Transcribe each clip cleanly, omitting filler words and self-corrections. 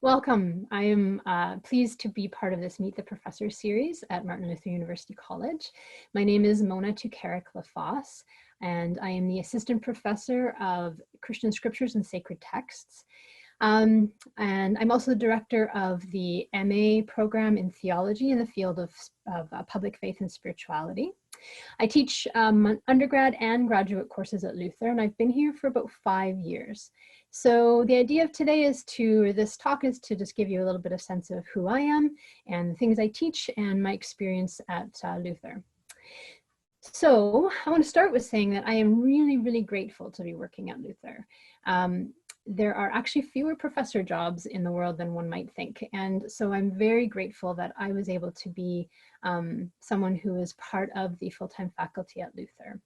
Welcome. I am pleased to be part of this Meet the Professor series at Martin Luther University College. My name is Mona Tokarek LaFosse, and I am the Assistant Professor of Christian Scriptures and Sacred Texts. And I'm also the director of the MA program in theology in the field of public faith and spirituality. I teach undergrad and graduate courses at Luther, and I've been here for about 5 years. So the idea of today this talk is to just give you a little bit of sense of who I am and the things I teach and my experience at Luther. So I want to start with saying that I am really, really grateful to be working at Luther. There are actually fewer professor jobs in the world than one might think. And so I'm very grateful that I was able to be someone who is part of the full-time faculty at Luther.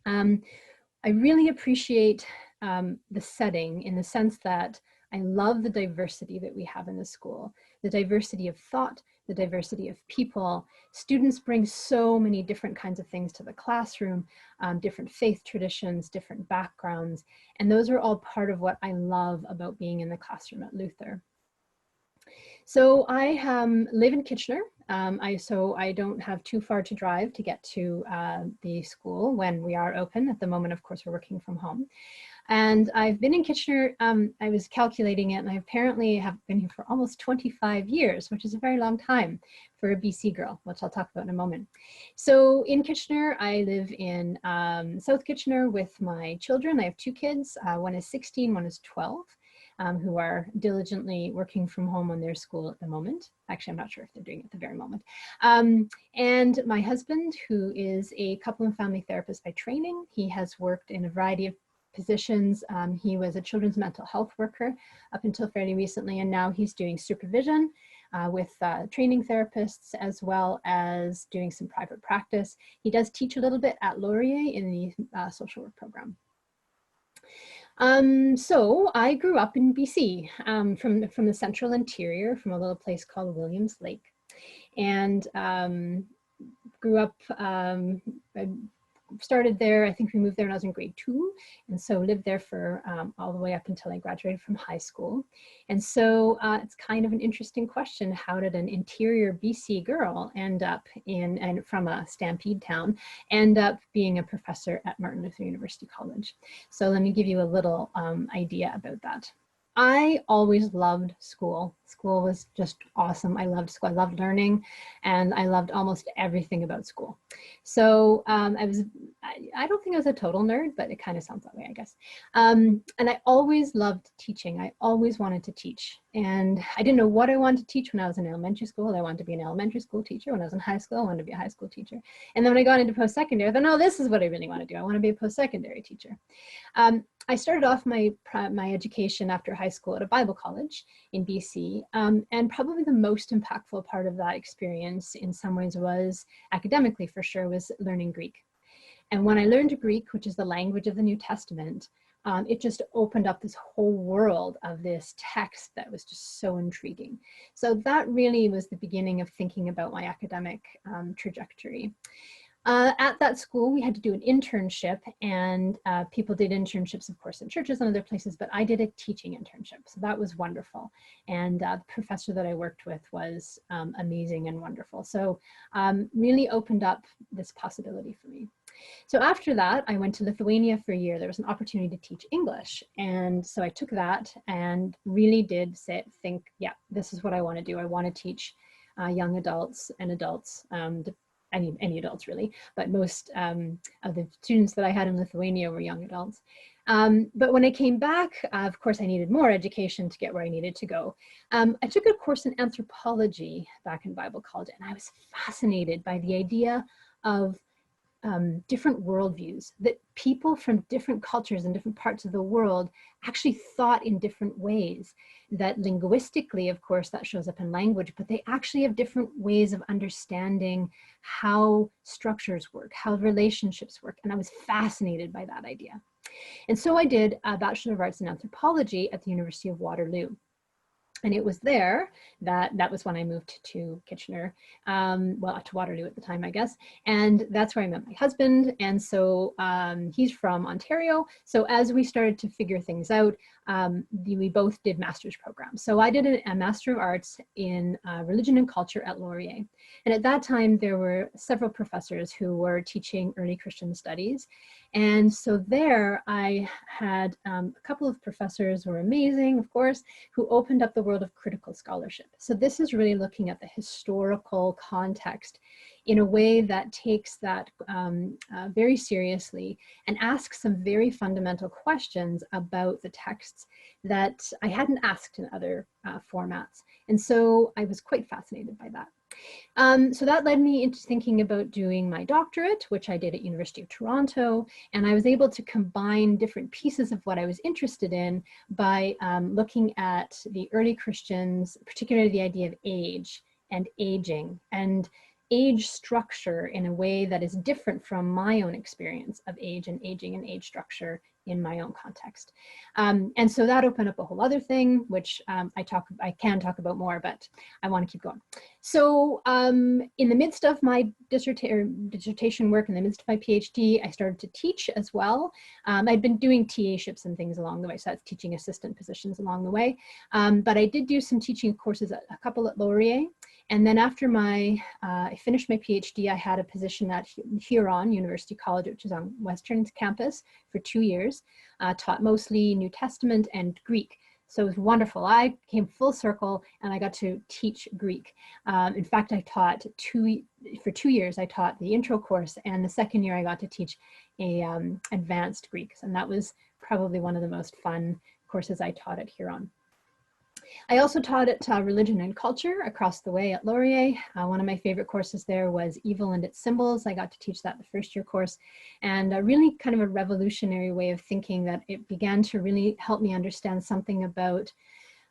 I really appreciate the setting in the sense that I love the diversity that we have in the school, the diversity of thought, the diversity of people. Students bring so many different kinds of things to the classroom, different faith traditions, different backgrounds, and those are all part of what I love about being in the classroom at Luther. So I live in Kitchener, so I don't have too far to drive to get to the school when we are open. At the moment, of course, we're working from home. And I've been in Kitchener, I was calculating it, and I apparently have been here for almost 25 years, which is a very long time for a BC girl, which I'll talk about in a moment. So in Kitchener, I live in South Kitchener with my children. I have 2 kids, one is 16, one is 12. Who are diligently working from home on their school at the moment. Actually, I'm not sure if they're doing it at the very moment. And my husband, who is a couple and family therapist by training, he has worked in a variety of positions. He was a children's mental health worker up until fairly recently, and now he's doing supervision with training therapists, as well as doing some private practice. He does teach a little bit at Laurier in the social work program. So I grew up in BC, from the central interior, from a little place called Williams Lake, and grew up, I started there, I think we moved there when I was in grade 2, and so lived there for all the way up until I graduated from high school. And so it's kind of an interesting question, how did an interior BC girl end up and from a stampede town, end up being a professor at Martin Luther University College? So let me give you a little idea about that. I always loved school. School was just awesome. I loved school. I loved learning, and I loved almost everything about school. So I don't think I was a total nerd, but it kind of sounds that way, I guess. And I always loved teaching. I always wanted to teach. And I didn't know what I wanted to teach when I was in elementary school. I wanted to be an elementary school teacher. When I was in high school, I wanted to be a high school teacher. And then when I got into post-secondary, I thought, no, this is what I really want to do. I want to be a post-secondary teacher. I started off my education after high school at a Bible college in BC, and probably the most impactful part of that experience in some ways was, academically for sure, was learning Greek. And when I learned Greek, which is the language of the New Testament, it just opened up this whole world of this text that was just so intriguing. So that really was the beginning of thinking about my academic trajectory. At that school, we had to do an internship, and people did internships, of course, in churches and other places, but I did a teaching internship. So that was wonderful. And the professor that I worked with was amazing and wonderful. So really opened up this possibility for me. So after that, I went to Lithuania for a year. There was an opportunity to teach English. And so I took that and really did think, yeah, this is what I want to do. I want to teach young adults and adults, any adults really, but most of the students that I had in Lithuania were young adults. But when I came back, of course, I needed more education to get where I needed to go. I took a course in anthropology back in Bible college, and I was fascinated by the idea of different worldviews, that people from different cultures and different parts of the world actually thought in different ways. That linguistically, of course, that shows up in language, but they actually have different ways of understanding how structures work, how relationships work. And I was fascinated by that idea. And so I did a Bachelor of Arts in Anthropology at the University of Waterloo. And it was there that was when I moved to Kitchener, well, to Waterloo at the time, I guess. And that's where I met my husband. And so he's from Ontario. So as we started to figure things out, we both did master's programs. So I did a Master of Arts in Religion and Culture at Laurier. And at that time, there were several professors who were teaching early Christian studies. And so there I had a couple of professors who were amazing, of course, who opened up the world of critical scholarship. So this is really looking at the historical context in a way that takes that very seriously and asks some very fundamental questions about the texts that I hadn't asked in other formats. And so I was quite fascinated by that. So that led me into thinking about doing my doctorate, which I did at University of Toronto, and I was able to combine different pieces of what I was interested in by looking at the early Christians, particularly the idea of age and aging and age structure in a way that is different from my own experience of age and aging and age structure in my own context. And so that opened up a whole other thing, which I can talk about more, but I want to keep going. So in the midst of my dissertation work, in the midst of my PhD, I started to teach as well. I'd been doing TA-ships and things along the way, so that's teaching assistant positions along the way. But I did do some teaching courses, a couple at Laurier. And then after I finished my PhD, I had a position at Huron University College, which is on Western campus, for 2 years, taught mostly New Testament and Greek. So it was wonderful. I came full circle and I got to teach Greek. In fact, I taught for 2 years, I taught the intro course, and the second year I got to teach a advanced Greek. And that was probably one of the most fun courses I taught at Huron. I also taught at Religion and Culture across the way at Laurier. One of my favorite courses there was Evil and Its Symbols. I got to teach that the first year course, and really kind of a revolutionary way of thinking that it began to really help me understand something about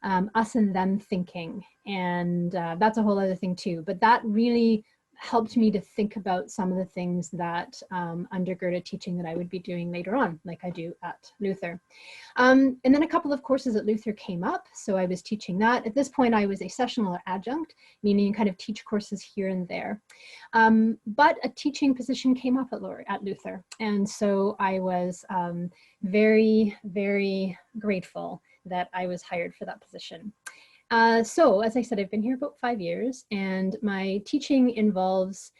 us and them thinking. And that's a whole other thing too, but that really helped me to think about some of the things that undergirded teaching that I would be doing later on, like I do at Luther. And then a couple of courses at Luther came up, so I was teaching that. At this point, I was a sessional adjunct, meaning you kind of teach courses here and there. But a teaching position came up at Luther, and so I was very, very grateful that I was hired for that position. So as I said, I've been here about 5 years, and my teaching involves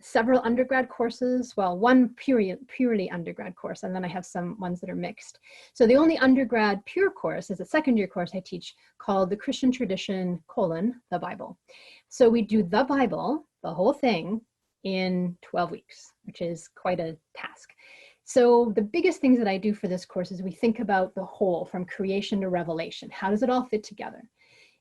several undergrad courses. Well, one purely undergrad course, and then I have some ones that are mixed. So the only undergrad pure course is a second year course I teach called The Christian Tradition, the Bible. So we do the Bible, the whole thing, in 12 weeks, which is quite a task. So the biggest things that I do for this course is we think about the whole from creation to revelation. How does it all fit together?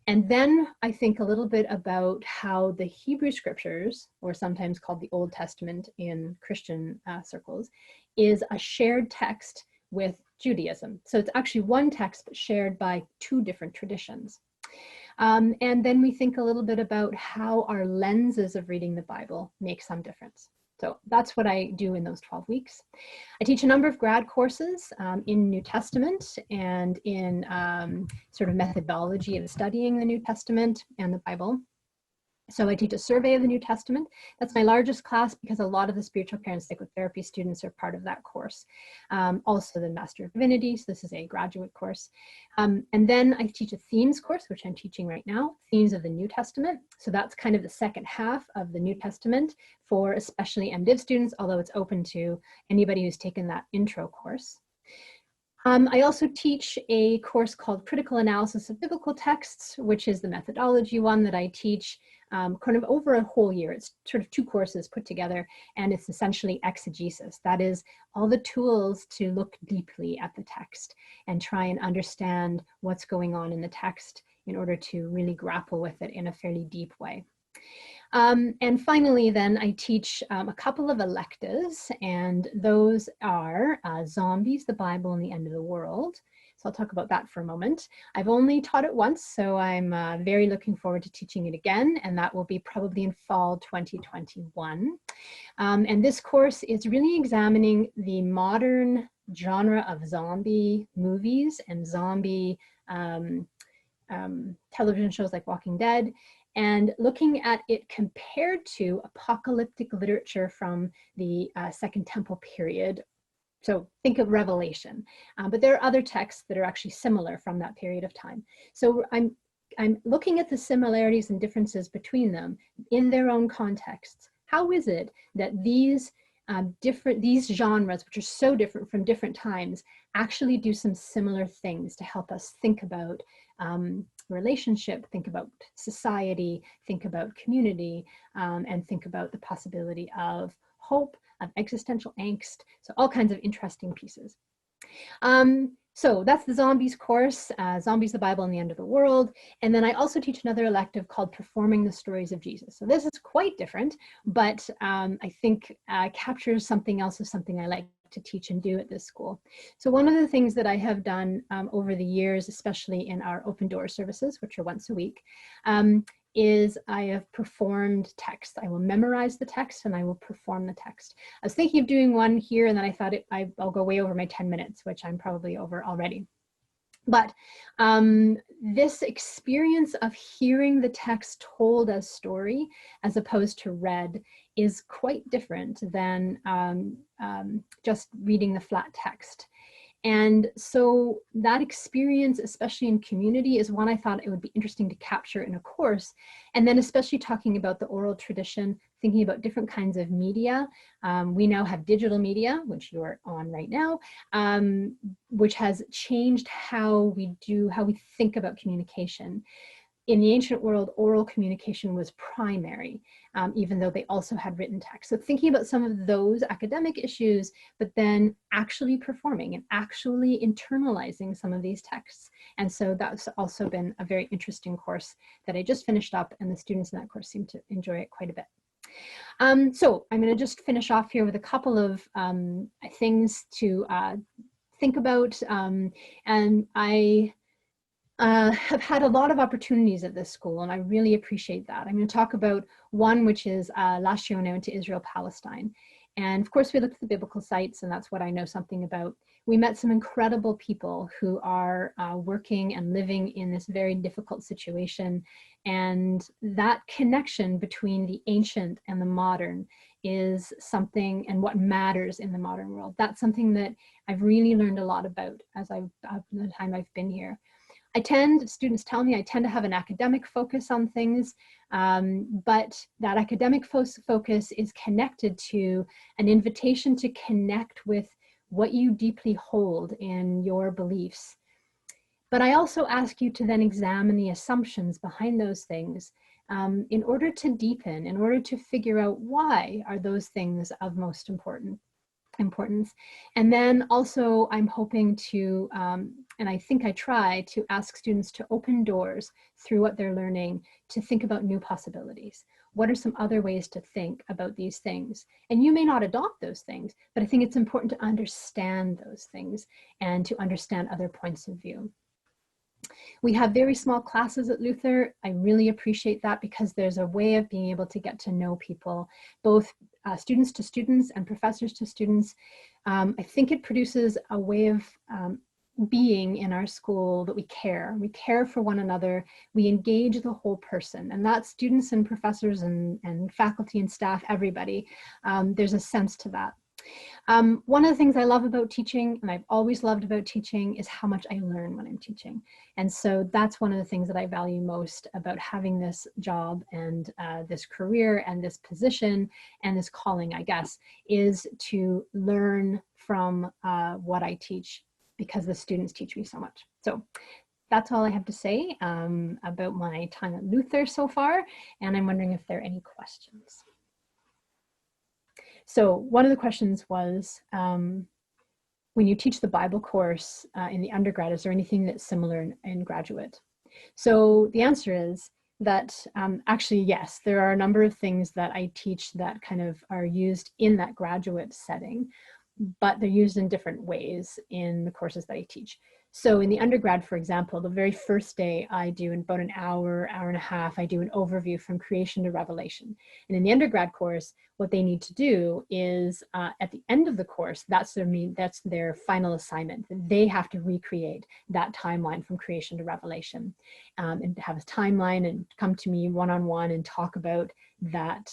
And then I think a little bit about how the Hebrew scriptures, or sometimes called the Old Testament in Christian circles, is a shared text with Judaism. So it's actually one text, but shared by 2 different traditions. And then we think a little bit about how our lenses of reading the Bible make some difference. So that's what I do in those 12 weeks. I teach a number of grad courses in New Testament and in sort of methodology of studying the New Testament and the Bible. So I teach a survey of the New Testament. That's my largest class because a lot of the spiritual care and psychotherapy students are part of that course. Also the Master of Divinity, so this is a graduate course. And then I teach a themes course, which I'm teaching right now, themes of the New Testament. So that's kind of the second half of the New Testament for especially MDiv students, although it's open to anybody who's taken that intro course. I also teach a course called Critical Analysis of Biblical Texts, which is the methodology one that I teach kind of over a whole year. It's sort of 2 courses put together, and it's essentially exegesis. That is all the tools to look deeply at the text and try and understand what's going on in the text in order to really grapple with it in a fairly deep way. And finally, then I teach a couple of electives, and those are Zombies, the Bible, and the End of the World. So I'll talk about that for a moment. I've only taught it once, so I'm very looking forward to teaching it again, and that will be probably in fall 2021. And this course is really examining the modern genre of zombie movies and zombie television shows like Walking Dead, and looking at it compared to apocalyptic literature from the Second Temple period. So think of Revelation, but there are other texts that are actually similar from that period of time. So I'm looking at the similarities and differences between them in their own contexts. How is it that these genres, which are so different from different times, actually do some similar things to help us think about relationship, think about society, think about community, and think about the possibility of hope, of existential angst, so all kinds of interesting pieces. So that's the Zombies course, Zombies, the Bible, and the End of the World. And then I also teach another elective called Performing the Stories of Jesus. So this is quite different, but I think captures something else of something I like to teach and do at this school. So one of the things that I have done over the years, especially in our open door services, which are once a week, is I have performed text. I will memorize the text and I will perform the text. I was thinking of doing one here, and then I thought I'll go way over my 10 minutes, which I'm probably over already. But this experience of hearing the text told as story as opposed to read is quite different than just reading the flat text. And so that experience, especially in community, is one I thought it would be interesting to capture in a course. And then especially talking about the oral tradition, thinking about different kinds of media. We now have digital media, which you're on right now, which has changed how we think about communication. In the ancient world, oral communication was primary, even though they also had written text. So thinking about some of those academic issues, but then actually performing and actually internalizing some of these texts. And so that's also been a very interesting course that I just finished up, and the students in that course seem to enjoy it quite a bit. So I'm going to just finish off here with a couple of things to think about. And I have had a lot of opportunities at this school, and I really appreciate that. I'm going to talk about one, which is last year when I went to Israel, Palestine. And of course, we looked at the biblical sites, and that's what I know something about. We met some incredible people who are working and living in this very difficult situation. And that connection between the ancient and the modern is something, and what matters in the modern world. That's something that I've really learned a lot about as the time I've been here. Students tell me I tend to have an academic focus on things, but that academic focus is connected to an invitation to connect with what you deeply hold in your beliefs. But I also ask you to then examine the assumptions behind those things in order to deepen, in order to figure out why are those things of most importance. And then also I'm hoping to, and I think I try to ask students to open doors through what they're learning to think about new possibilities. What are some other ways to think about these things? And you may not adopt those things, but I think it's important to understand those things and to understand other points of view. We have very small classes at Luther. I really appreciate that because there's a way of being able to get to know people, both students to students and professors to students. I think it produces a way of being in our school that we care. We care for one another. We engage the whole person, and that's students and professors and faculty and staff, everybody. There's a sense to that. One of the things I love about teaching, and I've always loved about teaching, is how much I learn when I'm teaching. And so that's one of the things that I value most about having this job and this career and this position and this calling, I guess, is to learn from what I teach, because the students teach me so much. So that's all I have to say about my time at Luther so far. And I'm wondering if there are any questions. So one of the questions was, when you teach the Bible course in the undergrad, is there anything that's similar in graduate? So the answer is that actually, yes, there are a number of things that I teach that kind of are used in that graduate setting, but they're used in different ways in the courses that I teach. So in the undergrad, for example, the very first day I do in about an hour, hour and a half, I do an overview from creation to revelation. And in the undergrad course, what they need to do is at the end of the course, that's their final assignment. They have to recreate that timeline from creation to revelation, and have a timeline and come to me one-on-one and talk about that,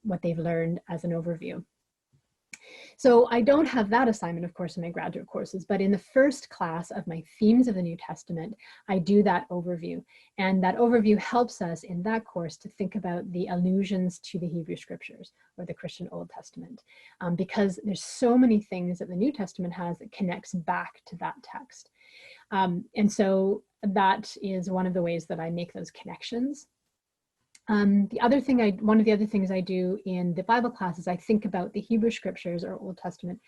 what they've learned as an overview. So I don't have that assignment, of course, in my graduate courses, but in the first class of my themes of the New Testament, I do that overview. And that overview helps us in that course to think about the allusions to the Hebrew Scriptures or the Christian Old Testament, because there's so many things that the New Testament has that connects back to that text. And so that is one of the ways that I make those connections. One of the other things I do in the Bible class is I think about the Hebrew Scriptures or Old Testament,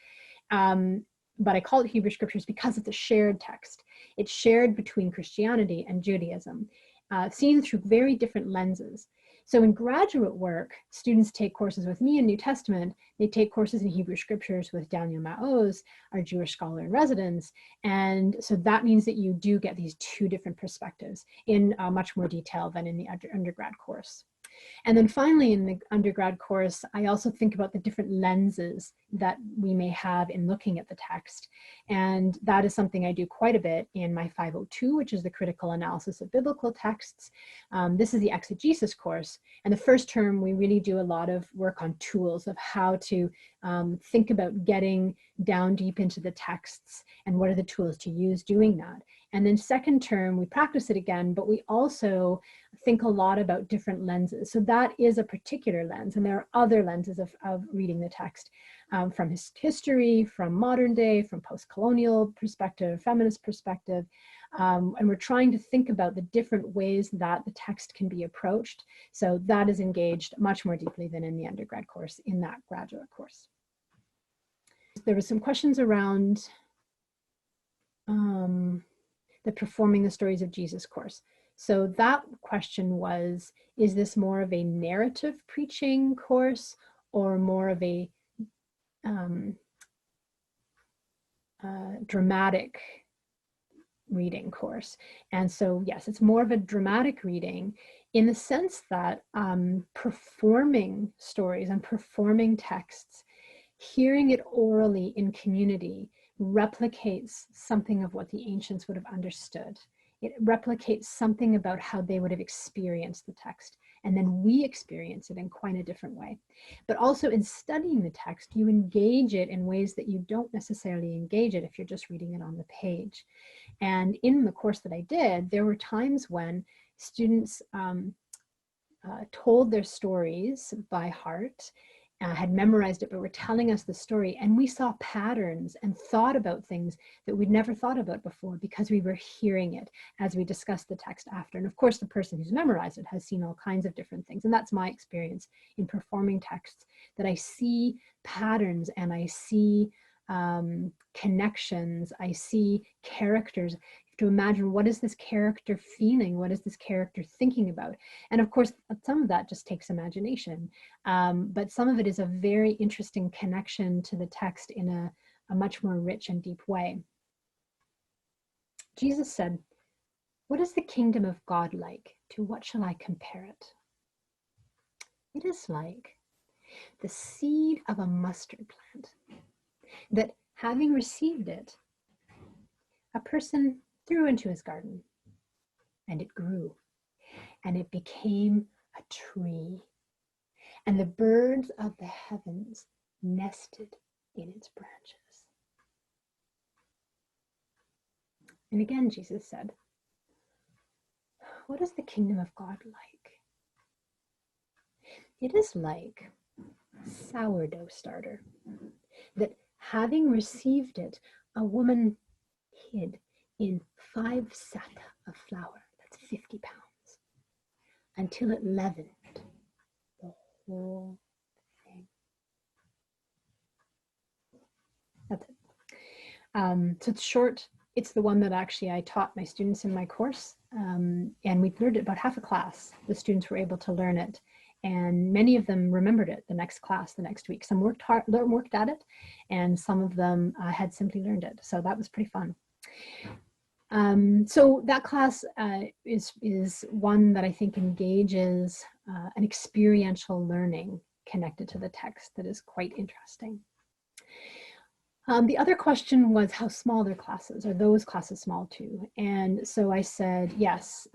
but I call it Hebrew Scriptures because it's a shared text. It's shared between Christianity and Judaism, seen through very different lenses. So in graduate work, students take courses with me in New Testament. They take courses in Hebrew Scriptures with Daniel Maoz, our Jewish scholar in residence. And so that means that you do get these two different perspectives in much more detail than in the undergrad course. And then finally, in the undergrad course, I also think about the different lenses that we may have in looking at the text. And that is something I do quite a bit in my 502, which is the critical analysis of biblical texts. This is the exegesis course. And the first term, we really do a lot of work on tools of how to think about getting down deep into the texts and what are the tools to use doing that. And then second term, we practice it again, but we also think a lot about different lenses. So that is a particular lens, and there are other lenses of reading the text, from history, from modern day, from post-colonial perspective, feminist perspective. And we're trying to think about the different ways that the text can be approached. So that is engaged much more deeply than in the undergrad course in that graduate course. There were some questions around the Performing the Stories of Jesus course. So that question was, is this more of a narrative preaching course or more of a dramatic reading course? And so yes, it's more of a dramatic reading in the sense that performing stories and performing texts, hearing it orally in community, replicates something of what the ancients would have understood. It replicates something about how they would have experienced the text. And then we experience it in quite a different way. But also in studying the text, you engage it in ways that you don't necessarily engage it if you're just reading it on the page. And in the course that I did, there were times when students told their stories by heart, had memorized it, but were telling us the story, and we saw patterns and thought about things that we'd never thought about before because we were hearing it as we discussed the text after. And of course, the person who's memorized it has seen all kinds of different things. And that's my experience in performing texts, that I see patterns and I see connections, I see characters. To imagine, what is this character feeling? What is this character thinking about? And of course, some of that just takes imagination. But some of it is a very interesting connection to the text in a much more rich and deep way. Jesus said, "What is the kingdom of God like? To what shall I compare it? It is like the seed of a mustard plant, that having received it, a person threw into his garden, and it grew, and it became a tree, and the birds of the heavens nested in its branches." And again, Jesus said, "What is the kingdom of God like? It is like sourdough starter, that having received it, a woman hid in 5 sata of flour, that's 50 pounds, until it leavened the whole thing." That's it. So it's short. It's the one that actually I taught my students in my course, and we learned it about half a class. The students were able to learn it, and many of them remembered it the next class, the next week. Some worked at it, and some of them had simply learned it. So that was pretty fun. So that class is one that I think engages an experiential learning connected to the text that is quite interesting. The other question was how small their classes. Are those classes small too? And so I said, yes,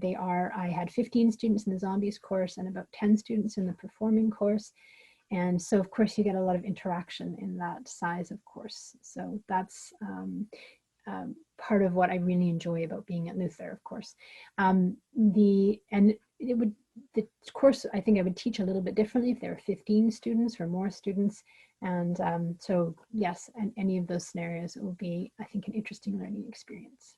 they are. I had 15 students in the zombies course and about 10 students in the performing course. And so of course you get a lot of interaction in that size of course. So that's part of what I really enjoy about being at Luther, of course. The course, I think I would teach a little bit differently if there were 15 students or more students. And so yes, and any of those scenarios, it will be, I think, an interesting learning experience.